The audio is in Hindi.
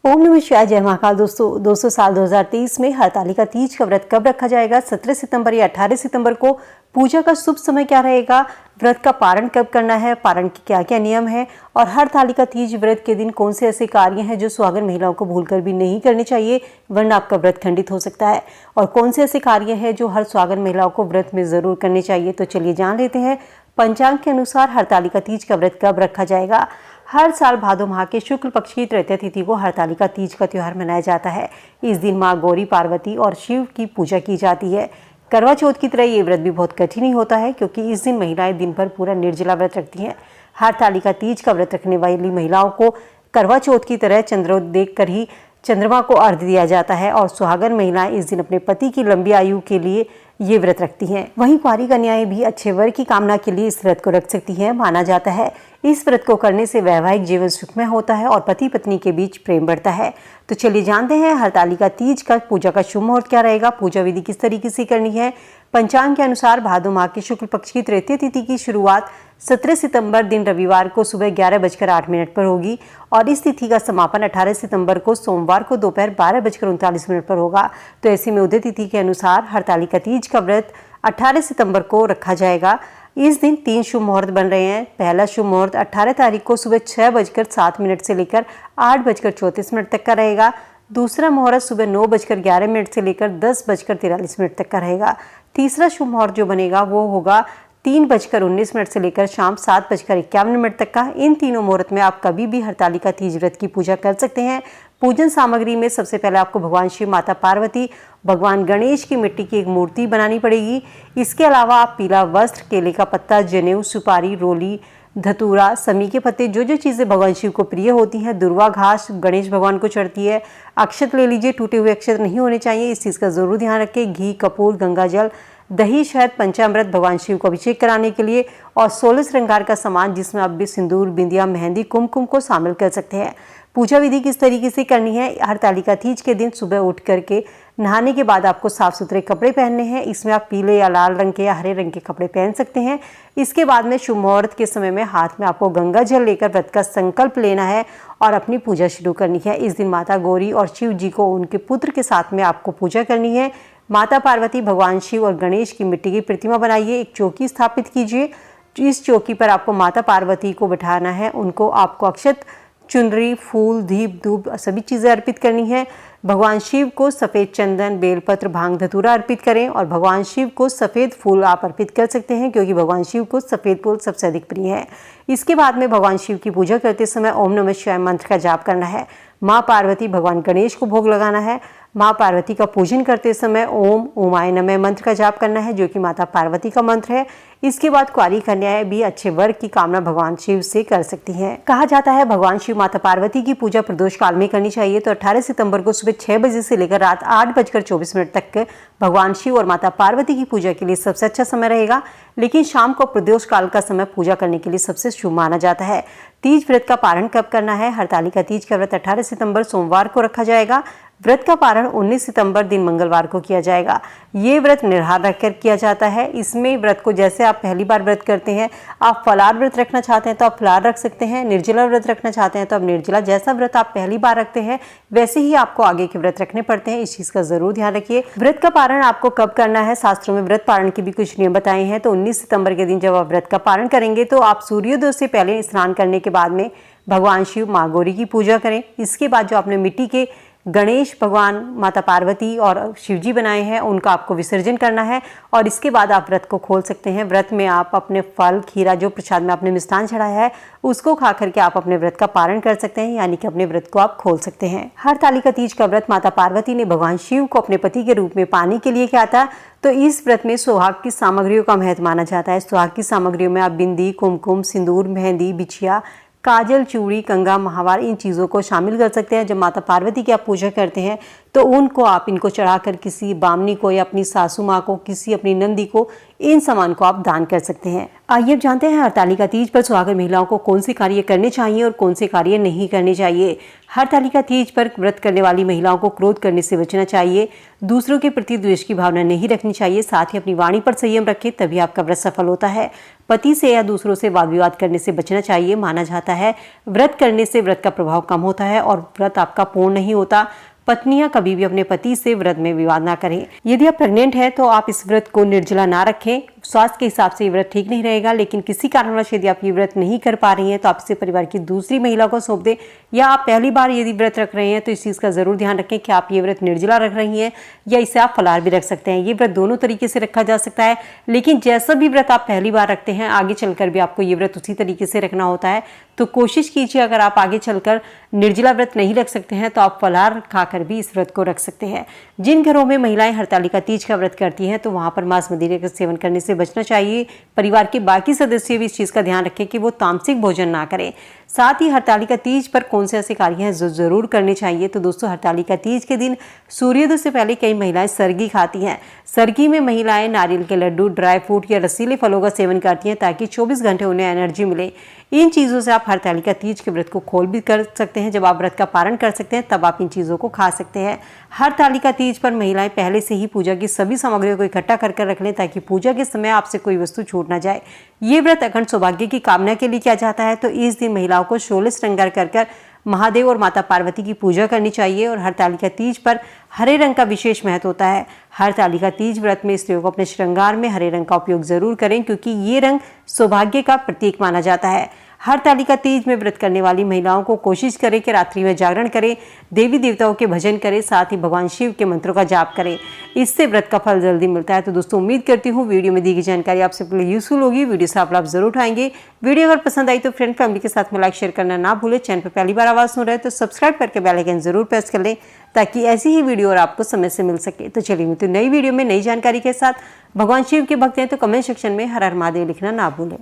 ओम नमः शिवाय। जय महाकाल। दोस्तों साल 2023 में हरतालिका तीज का व्रत कब रखा जाएगा? 17 सितंबर या 18 सितंबर को? पूजा का शुभ समय क्या रहेगा? व्रत का पारण कब करना है? पारण के क्या क्या नियम है? और हरतालिका तीज व्रत के दिन कौन से ऐसे कार्य हैं जो सुहागन महिलाओं को भूलकर भी नहीं करने चाहिए, वरना आपका व्रत खंडित हो सकता है? और कौन से ऐसे कार्य हैं जो हर सुहागन महिलाओं को व्रत में जरूर करने चाहिए? तो चलिए जान लेते हैं पंचांग के अनुसार हरतालिका तीज का व्रत कब रखा जाएगा। हर साल भादो माह के शुक्ल पक्ष की तृतीया तिथि को हरतालिका तीज का त्योहार मनाया जाता है। इस दिन मां गौरी, पार्वती और शिव की पूजा की जाती है। करवा चौथ की तरह ये व्रत भी बहुत कठिन ही होता है, क्योंकि इस दिन महिलाएं दिन भर पूरा निर्जला व्रत रखती हैं। हरतालिका तीज का व्रत रखने वाली महिलाओं को करवा चौथ की तरह चंद्रोदय देखकर ही चंद्रमा को अर्घ्य दिया जाता है और सुहागन महिलाएं इस दिन अपने पति की लंबी आयु के लिए ये व्रत रखती हैं। वहीं कुंवारी कन्याएं भी अच्छे वर की कामना के लिए इस व्रत को रख सकती हैं। माना जाता है इस व्रत को करने से वैवाहिक जीवन सुखमय होता है और पति पत्नी के बीच प्रेम बढ़ता है। तो चलिए जानते हैं हरतालिका तीज का पूजा का शुभ मुहूर्त क्या रहेगा, पूजा विधि किस तरीके से करनी है। पंचांग के अनुसार भादो माह के शुक्ल पक्ष की तृतीय तिथि की शुरुआत 17 सितंबर दिन रविवार को सुबह 11:08 पर होगी और इस तिथि का समापन 18 सितंबर को सोमवार को दोपहर 12:39 पर होगा। तो ऐसे में उदय तिथि के अनुसार हरतालिका तीज का व्रत 18 सितंबर को रखा जाएगा। इस दिन 3 शुभ मुहूर्त बन रहे हैं। पहला शुभ मुहूर्त 18 तारीख को सुबह 6:07 से लेकर 8:34 तक का रहेगा। दूसरा मुहूर्त सुबह 9:11 से लेकर 10:43 तक का रहेगा। तीसरा शुभ मुहूर्त जो बनेगा वो होगा 3:19 से लेकर शाम 7:51 तक का। इन तीनों मुहूर्त में आप कभी भी हरतालिका तीज व्रत की पूजा कर सकते हैं। पूजन सामग्री में सबसे पहले आपको भगवान शिव, माता पार्वती, भगवान गणेश की मिट्टी की एक मूर्ति बनानी पड़ेगी। इसके अलावा आप पीला वस्त्र, केले का पत्ता, जनेऊ, सुपारी, रोली, धतूरा, समी के पत्ते, जो जो चीज़ें भगवान शिव को प्रिय होती हैं, दुर्वा घास गणेश भगवान को चढ़ती है। अक्षत ले लीजिए, टूटे हुए अक्षत नहीं होने चाहिए, इस चीज़ का जरूर ध्यान रखें। घी, कपूर, गंगा जल, दही, शहद, पंचामृत भगवान शिव को अभिषेक कराने के लिए और 16 श्रृंगार का सामान जिसमें आप भी सिंदूर, बिंदिया, मेहंदी, कुमकुम को शामिल कर सकते हैं। पूजा विधि किस तरीके से करनी है? हरतालिका तीज के दिन सुबह उठ करके नहाने के बाद आपको साफ सुथरे कपड़े पहनने हैं। इसमें आप पीले या लाल रंग के या हरे रंग के कपड़े पहन सकते हैं। इसके बाद में शुभ मुहूर्त के समय में हाथ में आपको गंगा जल लेकर व्रत का संकल्प लेना है और अपनी पूजा शुरू करनी है। इस दिन माता गौरी और शिव जी को उनके पुत्र के साथ में आपको पूजा करनी है। माता पार्वती, भगवान शिव और गणेश की मिट्टी की प्रतिमा बनाइए। एक चौकी स्थापित कीजिए। इस चौकी पर आपको माता पार्वती को बिठाना है। उनको आपको अक्षत, चुनरी, फूल, दीप, धूप सभी चीज़ें अर्पित करनी है। भगवान शिव को सफ़ेद चंदन, बेलपत्र, भांग, धतूरा अर्पित करें और भगवान शिव को सफ़ेद फूल आप अर्पित कर सकते हैं, क्योंकि भगवान शिव को सफ़ेद फूल सबसे अधिक प्रिय है। इसके बाद में भगवान शिव की पूजा करते समय ओम नमः शिवाय मंत्र का जाप करना है। माँ पार्वती, भगवान गणेश को भोग लगाना है। माँ पार्वती का पूजन करते समय ओम ओमाय नमः मंत्र का जाप करना है, जो कि माता पार्वती का मंत्र है। इसके बाद कुंवारी कन्याएं भी अच्छे वर की कामना भगवान शिव से कर सकती हैं। कहा जाता है भगवान शिव, माता पार्वती की पूजा प्रदोष काल में करनी चाहिए। तो 18 सितंबर को सुबह 6 बजे से लेकर रात 8:24 तक भगवान शिव और माता पार्वती की पूजा के लिए सबसे अच्छा समय रहेगा। लेकिन शाम को प्रदोष काल का समय पूजा करने के लिए सबसे शुभ माना जाता है। तीज व्रत का पारण कब करना है? हरतालिका तीज का व्रत 18 सितंबर सोमवार को रखा जाएगा। व्रत का पारण 19 सितंबर दिन मंगलवार को किया जाएगा। ये व्रत निराहार रखकर किया जाता है। इसमें व्रत को जैसे आप पहली बार व्रत करते हैं, आप फलार व्रत रखना चाहते हैं तो आप फलार रख सकते हैं, निर्जला व्रत रखना चाहते हैं तो आप निर्जला, जैसा व्रत आप पहली बार रखते हैं वैसे ही आपको आगे के व्रत रखने पड़ते हैं। इस चीज़ का जरूर ध्यान रखिए। व्रत का पारण आपको कब करना है? शास्त्रों में व्रत पारण के भी कुछ नियम बताए हैं। तो 19 सितंबर के दिन जब आप व्रत का पारण करेंगे तो आप सूर्योदय से पहले स्नान करने के बाद में भगवान शिव, माँ गौरी की पूजा करें। इसके बाद जो आपने मिट्टी के गणेश भगवान, माता पार्वती और शिवजी बनाए हैं उनका आपको विसर्जन करना है और इसके बाद आप व्रत को खोल सकते हैं। व्रत में आप अपने फल, खीरा, जो प्रसाद में आपने मिष्ठान चढ़ाया है उसको खा करके आप अपने व्रत का पारण कर सकते हैं, यानी कि अपने व्रत को आप खोल सकते हैं। हरतालिका तीज का व्रत माता पार्वती ने भगवान शिव को अपने पति के रूप में पाने के लिए किया था। तो इस व्रत में सुहाग की सामग्रियों का महत्व माना जाता है। सुहाग की सामग्रियों में आप बिंदी, कुमकुम, सिंदूर, मेहंदी, बिछिया, काजल, चूड़ी, कंगा, महावार इन चीज़ों को शामिल कर सकते हैं। जब माता पार्वती की आप पूजा करते हैं तो उनको आप इनको चढ़ाकर किसी बामनी को या अपनी सासू माँ को, किसी अपनी नंदी को इन सामान को आप दान कर सकते हैं। आइए अब जानते हैं हरतालिका तीज पर सुहागन महिलाओं को कौन से कार्य करने चाहिए और कौन से कार्य नहीं करने चाहिए। हरतालिका तीज पर व्रत करने वाली महिलाओं को क्रोध करने से बचना चाहिए, दूसरों के प्रति द्वेष की भावना नहीं रखनी चाहिए, साथ ही अपनी वाणी पर संयम रखें, तभी आपका व्रत सफल होता है। पति से या दूसरों से वाद विवाद करने से बचना चाहिए। माना जाता है व्रत करने से व्रत का प्रभाव कम होता है और व्रत आपका पूर्ण नहीं होता। पत्नियां कभी भी अपने पति से व्रत में विवाद ना करें। यदि आप प्रेग्नेंट हैं तो आप इस व्रत को निर्जला ना रखें। स्वास्थ्य के हिसाब से ये व्रत ठीक नहीं रहेगा, लेकिन किसी कारणवश यदि आप ये व्रत नहीं कर पा रही हैं तो आप इसे परिवार की दूसरी महिला को सौंप दें, या आप पहली बार यदि व्रत रख रहे हैं तो इस चीज़ का जरूर ध्यान रखें कि आप ये व्रत निर्जला रख रही हैं या इसे आप फलाहार भी रख सकते हैं। ये व्रत दोनों तरीके से रखा जा सकता है, लेकिन जैसा भी व्रत आप पहली बार रखते हैं आगे चलकर भी आपको ये व्रत उसी तरीके से रखना होता है। तो कोशिश कीजिए, अगर आप आगे चलकर निर्जला व्रत नहीं रख सकते हैं तो आप फलाहार खाकर भी इस व्रत को रख सकते हैं। जिन घरों में महिलाएं हरतालिका तीज का व्रत करती हैं तो वहां पर मांस मदिरे का सेवन करने से बचना चाहिए। परिवार के बाकी सदस्य भी इस चीज का ध्यान रखें कि वो तामसिक भोजन ना करें। साथ ही हरतालिका तीज पर कौन से ऐसे कार्य हैं जो जरूर करने चाहिए। तो दोस्तों, हरतालिका तीज के दिन सूर्योदय से पहले कई महिलाएं सरगी खाती हैं। सरगी में महिलाएं नारियल के लड्डू, ड्राई फ्रूट या रसीले फलों का सेवन करती हैं ताकि 24 घंटे उन्हें एनर्जी मिले। इन चीज़ों से आप हरतालिका तीज के व्रत को खोल भी कर सकते हैं। जब आप व्रत का पारण कर सकते हैं तब आप इन चीज़ों को खा सकते हैं। हरतालिका तीज पर महिलाएं पहले से ही पूजा की सभी सामग्रियों को इकट्ठा कर रख लें ताकि पूजा के समय आपसे कोई वस्तु छूट ना जाए। ये व्रत अखंड सौभाग्य की कामना के लिए किया जाता है। तो इस दिन महिलाओं को 16 श्रृंगार कर महादेव और माता पार्वती की पूजा करनी चाहिए। और हरतालिका तीज पर हरे रंग का विशेष महत्व होता है। हरतालिका तीज व्रत में स्त्रियों को अपने श्रृंगार में हरे रंग का उपयोग जरूर करें, क्योंकि ये रंग सौभाग्य का प्रतीक माना जाता है। हरतालिका तीज में व्रत करने वाली महिलाओं को कोशिश करें कि रात्रि में जागरण करें, देवी देवताओं के भजन करें, साथ ही भगवान शिव के मंत्रों का जाप करें। इससे व्रत का फल जल्दी मिलता है। तो दोस्तों, उम्मीद करती हूँ वीडियो में दी गई जानकारी आपसे यूजफुल होगी। वीडियो से आप लाभ जरूर उठाएंगे। वीडियो अगर पसंद आई तो फ्रेंड फैमिली के साथ में लाइक शेयर करना ना भूलें। चैनल पर पहली बार आवाज सुन रहे तो सब्सक्राइब करके बेल आइकन जरूर प्रेस कर लें ताकि ऐसी ही वीडियो और आपको समय से मिल सके। तो चलिए मिलते हैं नई वीडियो में नई जानकारी के साथ। भगवान शिव के भक्त हैं तो कमेंट सेक्शन में हर हर महादेव लिखना ना भूलें।